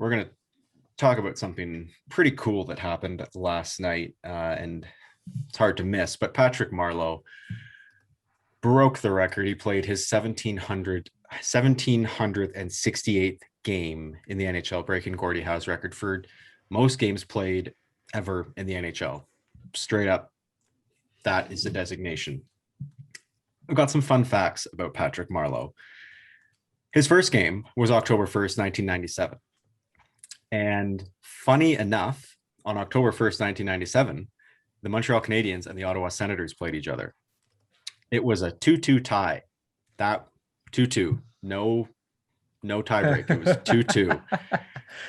we're going to talk about something pretty cool that happened last night, and it's hard to miss. But Patrick Marleau broke the record. He played his 1768th game in the NHL, breaking Gordie Howe's record for most games played ever in the NHL. Straight up, that is the designation. I've got some fun facts about Patrick Marleau. His first game was October 1st, 1997. And funny enough, on October 1st, 1997, the Montreal Canadiens and the Ottawa Senators played each other. It was a 2-2 tie. That 2-2. No tiebreak. It was 2-2.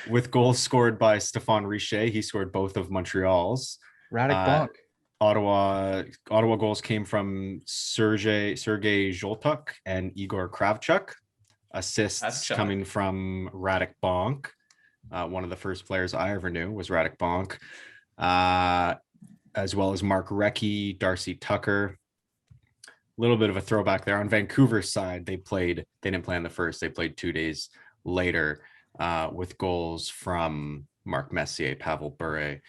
With goals scored by Stéphane Richer. He scored both of Montreal's. Radek Bonk. Ottawa goals came from Sergei Zholtuk and Igor Kravchuk. Assists coming from Radek Bonk. One of the first players I ever knew was Radek Bonk, as well as Mark Recchi, Darcy Tucker. A little bit of a throwback there. On Vancouver's side, they didn't play on the first. They played 2 days later with goals from Mark Messier, Pavel Bure.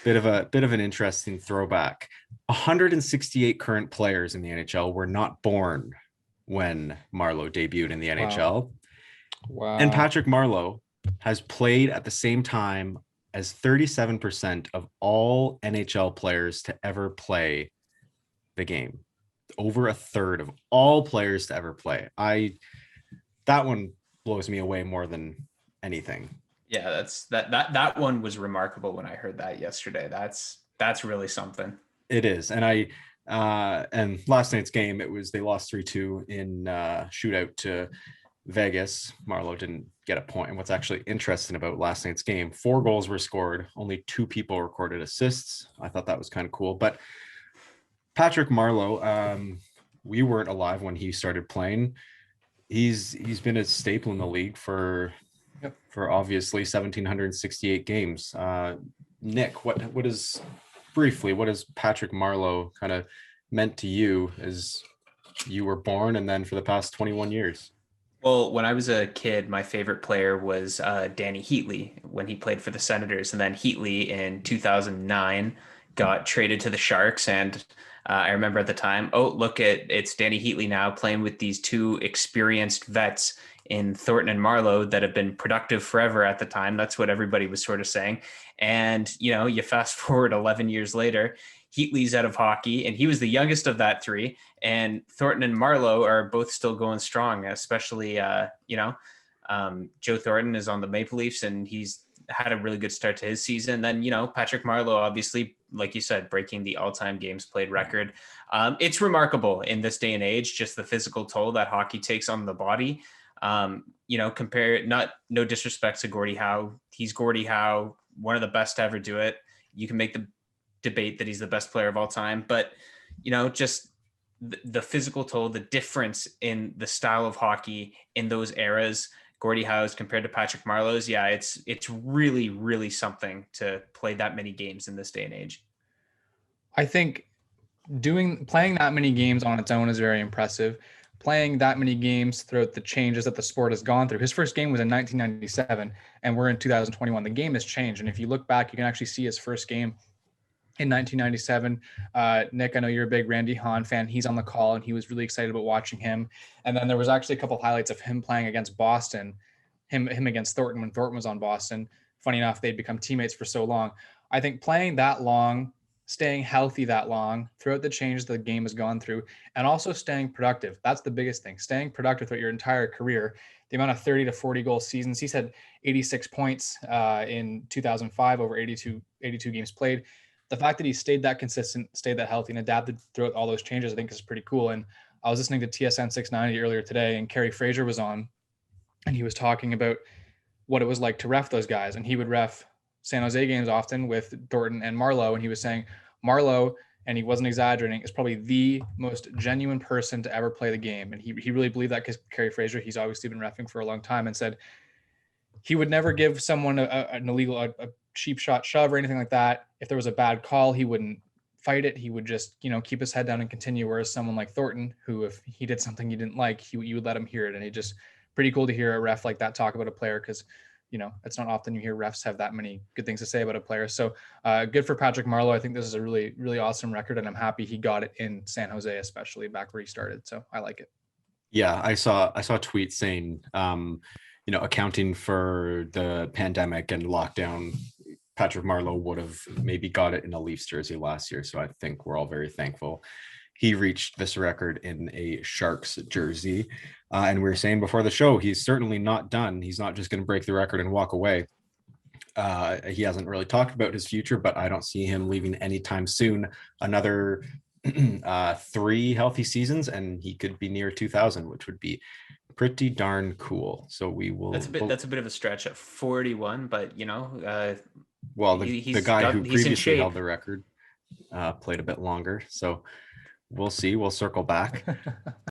Bit of an interesting throwback. 168 current players in the NHL were not born when Marleau debuted in the NHL. Wow. And Patrick Marleau has played at the same time as 37% of all NHL players to ever play the game. Over a third of all players to ever play. That one blows me away more than anything. Yeah, that one was remarkable when I heard that yesterday. That's really something. It is. And and last night's game, they lost 3-2 in shootout to Vegas. Marleau didn't get a point. And what's actually interesting about last night's game, 4 goals were scored, only 2 people recorded assists. I thought that was kind of cool. But Patrick Marleau, we weren't alive when he started playing. He's been a staple in the league for obviously 1768 games. Nick, what has Patrick Marleau kind of meant to you as you were born and then for the past 21 years? Well, when I was a kid, my favorite player was Danny Heatley when he played for the Senators. And then Heatley in 2009 got traded to the Sharks. And I remember at the time, it's Danny Heatley now playing with these 2 experienced vets in Thornton and Marleau that have been productive forever at the time. That's what everybody was sort of saying. And, you fast forward 11 years later, Heatley's out of hockey, and he was the youngest of that 3. And Thornton and Marleau are both still going strong, especially, Joe Thornton is on the Maple Leafs, and he's had a really good start to his season. Then, Patrick Marleau, obviously, like you said, breaking the all-time games played record. It's remarkable in this day and age, just the physical toll that hockey takes on the body. No disrespect to Gordie Howe. He's Gordie Howe, one of the best to ever do it. You can make the debate that he's the best player of all time, but just the physical toll, the difference in the style of hockey in those eras, Gordie Howe's compared to Patrick Marleau's, it's really, really something to play that many games in this day and age. I think playing that many games on its own is very impressive. Playing that many games throughout the changes that the sport has gone through. His first game was in 1997, and we're in 2021. The game has changed, and if you look back, you can actually see his first game in 1997. Nick, I know you're a big Randy Hahn fan. He's on the call, and he was really excited about watching him. And then there was actually a couple of highlights of him playing against Boston, him against Thornton when Thornton was on Boston. Funny enough, they'd become teammates for so long. I think playing that long, staying healthy that long throughout the changes the game has gone through, and also staying productive. That's the biggest thing, staying productive throughout your entire career. The amount of 30 to 40 goal seasons. He's had 86 points in 2005 over 82 games played. The fact that he stayed that consistent, stayed that healthy, and adapted throughout all those changes, I think is pretty cool. And I was listening to TSN 690 earlier today, and Kerry Fraser was on, and he was talking about what it was like to ref those guys. And he would ref San Jose games often with Thornton and Marleau. And he was saying Marleau, and he wasn't exaggerating, is probably the most genuine person to ever play the game. And he really believed that because Kerry Fraser, he's obviously been reffing for a long time, and said he would never give someone an illegal, a cheap shot shove or anything like that. If there was a bad call, he wouldn't fight it. He would just, keep his head down and continue. Whereas someone like Thornton, who if he did something you didn't like, you would let him hear it. And it just pretty cool to hear a ref like that talk about a player, because it's not often you hear refs have that many good things to say about a player. So good for Patrick Marleau. I think this is a really, really awesome record, and I'm happy he got it in San Jose, especially back where he started. So I like it. Yeah, I saw a tweet saying, accounting for the pandemic and lockdown, Patrick Marleau would have maybe got it in a Leafs jersey last year. So I think we're all very thankful he reached this record in a Sharks jersey. And we were saying before the show, he's certainly not done. He's not just going to break the record and walk away. He hasn't really talked about his future, but I don't see him leaving anytime soon. Another 3 healthy seasons, and he could be near 2,000, which would be pretty darn cool. So we will. That's a bit of a stretch at 41, but well, the guy who previously held the record played a bit longer, so we'll see. We'll circle back.